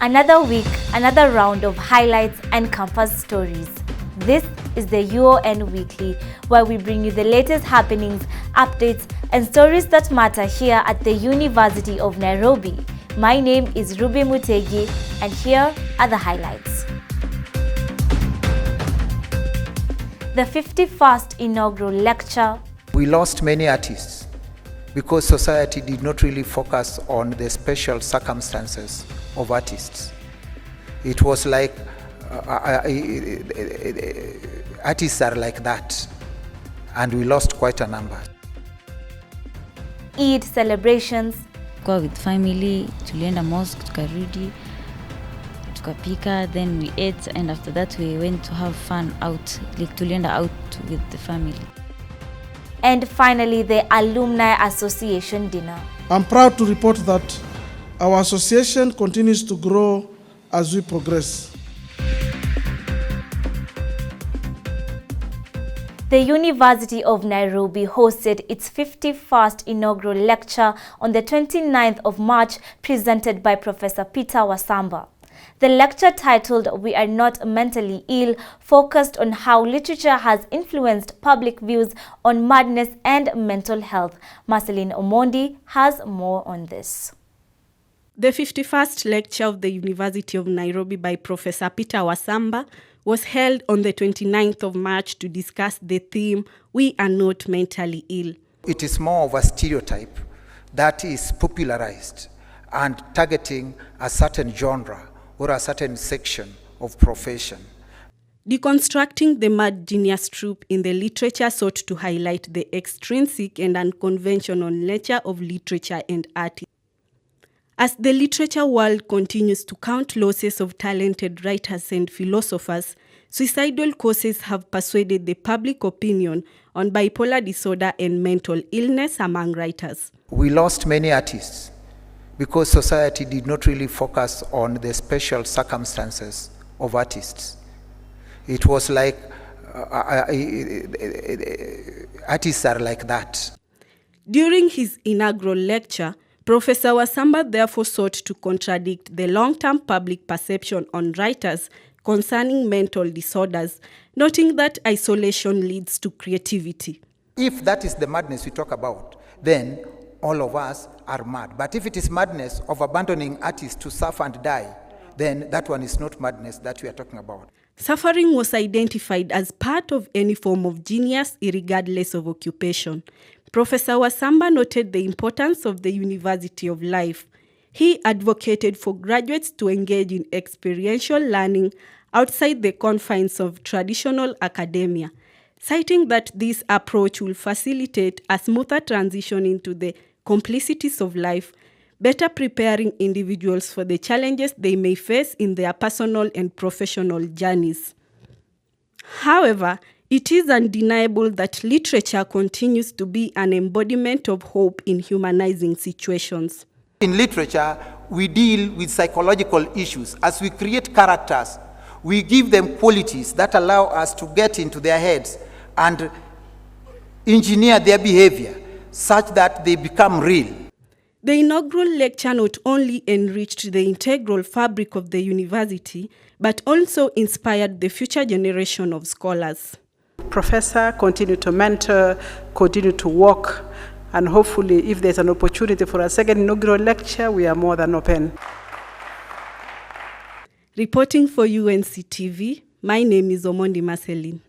Another week, another round of highlights and campus stories. This is the UON Weekly, where we bring you the latest happenings, updates, and stories that matter here at the University of Nairobi. My name is Ruby Mutegi, and here are the highlights. The 51st inaugural lecture. We lost many artists because society did not really focus on the special circumstances of artists. It was like artists are like that, and we lost quite a number. Eid celebrations. Kwa with family, tulienda mosque, tukarudi, tukapika, then we ate, and after that we went to have fun out, like tulienda out with the family. And finally, the Alumni Association dinner. I'm proud to report that our association continues to grow as we progress. The University of Nairobi hosted its 51st inaugural lecture on the 29th of March, presented by Professor Peter Wasamba. The lecture, titled "We Are Not Mentally Ill," focused on how literature has influenced public views on madness and mental health. Marceline Omondi has more on this. The 51st lecture of the University of Nairobi by Professor Peter Wasamba was held on the 29th of March to discuss the theme, "We Are Not Mentally Ill." It is more of a stereotype that is popularized and targeting a certain genre or a certain section of profession. Deconstructing the Mad genius trope in the literature sought to highlight the extrinsic and unconventional nature of literature and art. As the literature world continues to count losses of talented writers and philosophers, suicidal causes have persuaded the public opinion on bipolar disorder and mental illness among writers. We lost many artists because society did not really focus on the special circumstances of artists. It was like artists are like that. During his inaugural lecture, Professor Wasamba therefore sought to contradict the long-term public perception on writers concerning mental disorders, noting that isolation leads to creativity. If that is the madness we talk about, then all of us are mad. But if it is madness of abandoning artists to suffer and die, then that one is not madness that we are talking about. Suffering was identified as part of any form of genius, regardless of occupation. Professor Wasamba noted the importance of the University of Life. He advocated for graduates to engage in experiential learning outside the confines of traditional academia, citing that this approach will facilitate a smoother transition into the complicities of life, better preparing individuals for the challenges they may face in their personal and professional journeys. However, it is undeniable that literature continues to be an embodiment of hope in humanizing situations. In literature, we deal with psychological issues. As we create characters, we give them qualities that allow us to get into their heads and engineer their behavior such that they become real. The inaugural lecture not only enriched the integral fabric of the university, but also inspired the future generation of scholars. Professor, continue to mentor, continue to work, and hopefully if there's an opportunity for a second inaugural lecture, we are more than open. Reporting for UNC TV, my name is Omondi Marceline.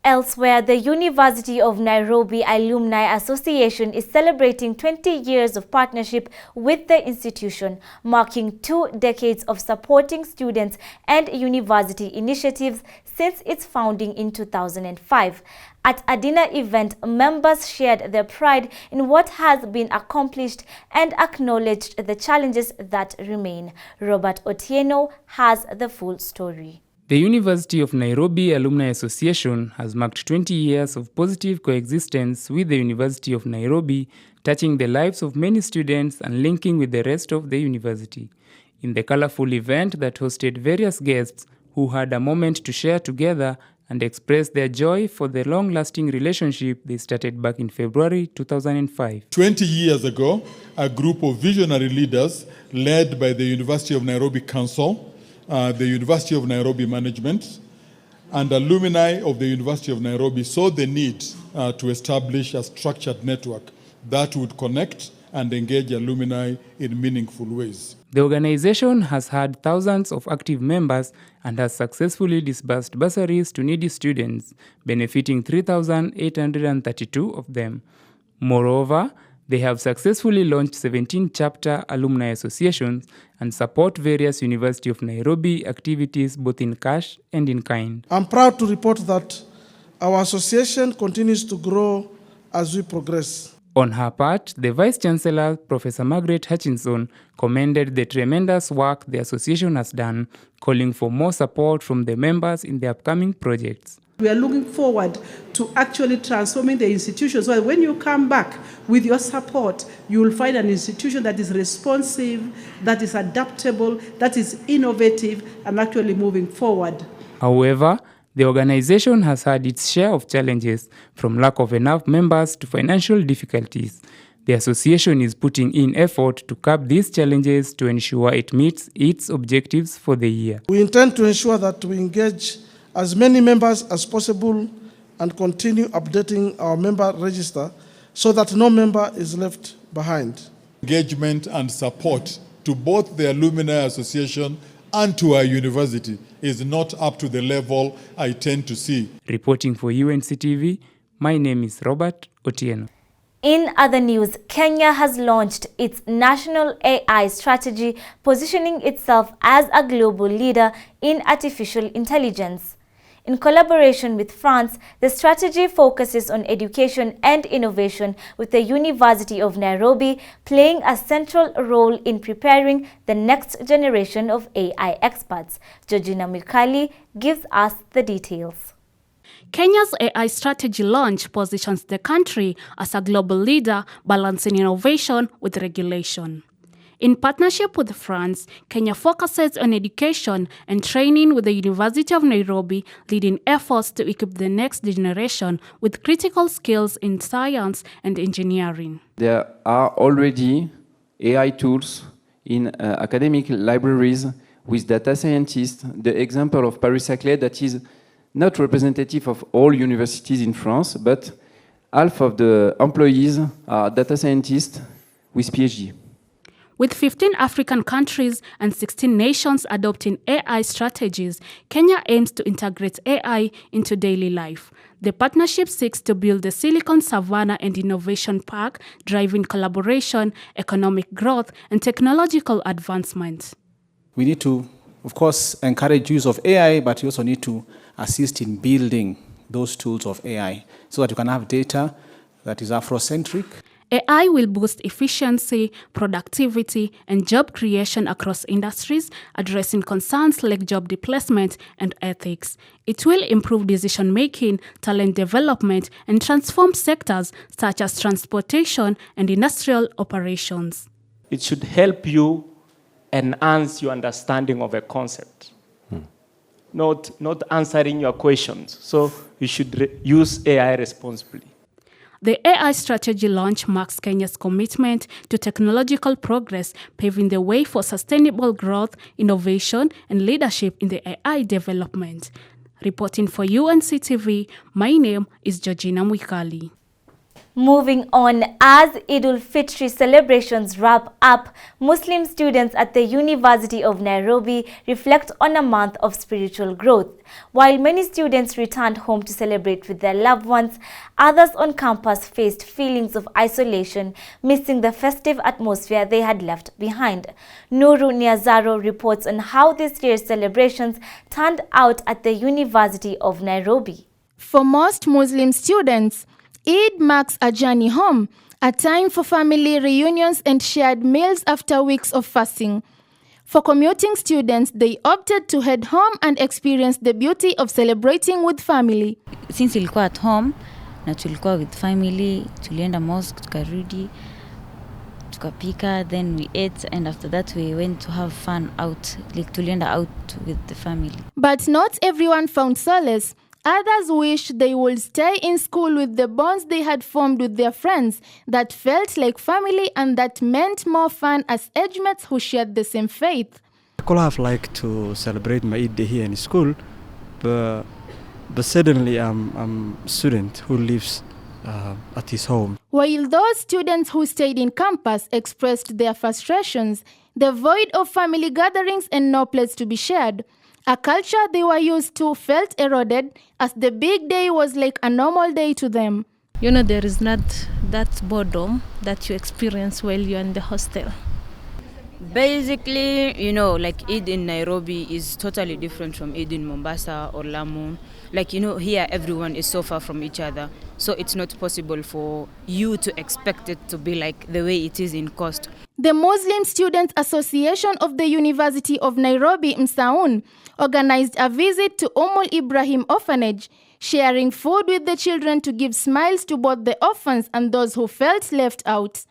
Elsewhere, the University of Nairobi Alumni Association is celebrating 20 years of partnership with the institution, marking 2 decades of supporting students and university initiatives since its founding in 2005. At a dinner event, members shared their pride in what has been accomplished and acknowledged the challenges that remain. Robert Otieno has the full story. The University of Nairobi Alumni Association has marked 20 years of positive coexistence with the University of Nairobi, touching the lives of many students and linking with the rest of the university. In the colorful event that hosted various guests who had a moment to share together and express their joy for the long-lasting relationship they started back in February 2005. 20 years ago, a group of visionary leaders led by the University of Nairobi Council, the University of Nairobi Management, and alumni of the University of Nairobi saw the need to establish a structured network that would connect and engage alumni in meaningful ways. The organization has had thousands of active members and has successfully disbursed bursaries to needy students, benefiting 3,832 of them. Moreover, they have successfully launched 17 chapter alumni associations and support various University of Nairobi activities both in cash and in kind. I'm proud to report that our association continues to grow as we progress. On her part, the Vice-Chancellor, Professor Margaret Hutchinson, commended the tremendous work the association has done, calling for more support from the members in the upcoming projects. We are looking forward to actually transforming the institution so that when you come back with your support, you will find an institution that is responsive, that is adaptable, that is innovative, and actually moving forward. However, the organization has had its share of challenges, from lack of enough members to financial difficulties. The association is putting in effort to curb these challenges to ensure it meets its objectives for the year. We intend to ensure that we engage as many members as possible and continue updating our member register so that no member is left behind. Engagement and support to both the Alumni Association and to our university is not up to the level I tend to see. Reporting for UNCTV, my name is Robert Otieno. In other news, Kenya has launched its national AI strategy, positioning itself as a global leader in artificial intelligence. In collaboration with France, the strategy focuses on education and innovation, with the University of Nairobi playing a central role in preparing the next generation of AI experts. Georgina Mikali gives us the details. Kenya's AI strategy launch positions the country as a global leader, balancing innovation with regulation. In partnership with France, Kenya focuses on education and training, with the University of Nairobi leading efforts to equip the next generation with critical skills in science and engineering. There are already AI tools in academic libraries with data scientists. The example of Paris-Saclay that is not representative of all universities in France, but half of the employees are data scientists with PhD. With 15 African countries and 16 nations adopting AI strategies, Kenya aims to integrate AI into daily life. The partnership seeks to build the Silicon Savannah and Innovation Park, driving collaboration, economic growth, and technological advancement. We need to, of course, encourage use of AI, but we also need to assist in building those tools of AI so that you can have data that is Afrocentric. AI will boost efficiency, productivity, and job creation across industries, addressing concerns like job displacement and ethics. It will improve decision-making, talent development, and transform sectors such as transportation and industrial operations. It should help you enhance your understanding of a concept, not answering your questions. So you should use AI responsibly. The AI strategy launch marks Kenya's commitment to technological progress, paving the way for sustainable growth, innovation, and leadership in the AI development. Reporting for UNCTV, my name is Georgina Mwikali. Moving on, as Idul Fitri celebrations wrap up, Muslim students at the University of Nairobi reflect on a month of spiritual growth. While many students returned home to celebrate with their loved ones, others on campus faced feelings of isolation, missing the festive atmosphere they had left behind. Nuru Niazaro reports on how this year's celebrations turned out at the University of Nairobi. For most Muslim students, Eid marks a journey home, a time for family reunions and shared meals after weeks of fasting. For commuting students, they opted to head home and experience the beauty of celebrating with family. Since ilikuwa at home na tulikuwa with family, tulienda mosque, tukarudi, tukapika, then we ate, and after that we went to have fun out, like tulienda out with the family. But not everyone found solace. Others wished they would stay in school with the bonds they had formed with their friends that felt like family and that meant more fun as age mates who shared the same faith. I could have liked to celebrate my Eid Day here in school, but suddenly I'm a student who lives at his home. While those students who stayed in campus expressed their frustrations, the void of family gatherings and no place to be shared, a culture they were used to, felt eroded as the big day was like a normal day to them. You know, there is not that boredom that you experience while you're in the hostel. Basically, you know, like Eid in Nairobi is totally different from Eid in Mombasa or Lamu. Like, you know, here everyone is so far from each other. So it's not possible for you to expect it to be like the way it is in Coast. The Muslim Students Association of the University of Nairobi, Msaun, organized a visit to Ibrahim Orphanage, sharing food with the children to give smiles to both the orphans and those who felt left out.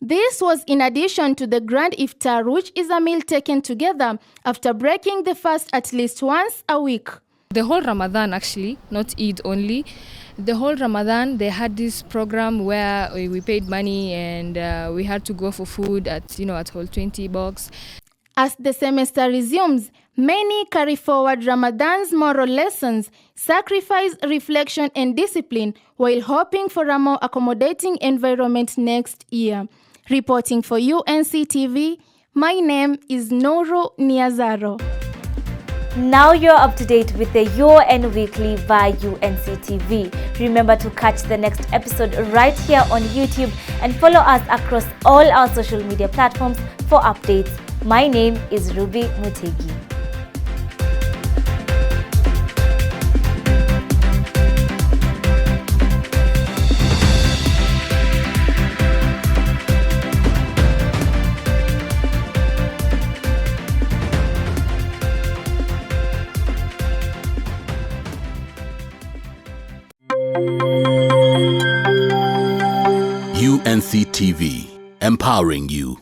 This was in addition to the Grand Iftar, which is a meal taken together after breaking the fast at least once a week. The whole Ramadan, actually, not Eid only. The whole Ramadan, they had this program where we paid money and we had to go for food at whole 20 bucks. As the semester resumes, many carry forward Ramadan's moral lessons, sacrifice, reflection, and discipline while hoping for a more accommodating environment next year. Reporting for UNC TV, my name is Noru Niazaro. Now you're up to date with the UON Weekly by UNC TV. Remember to catch the next episode right here on YouTube and follow us across all our social media platforms for updates. My name is Ruby Mutegi. UNC TV, empowering you.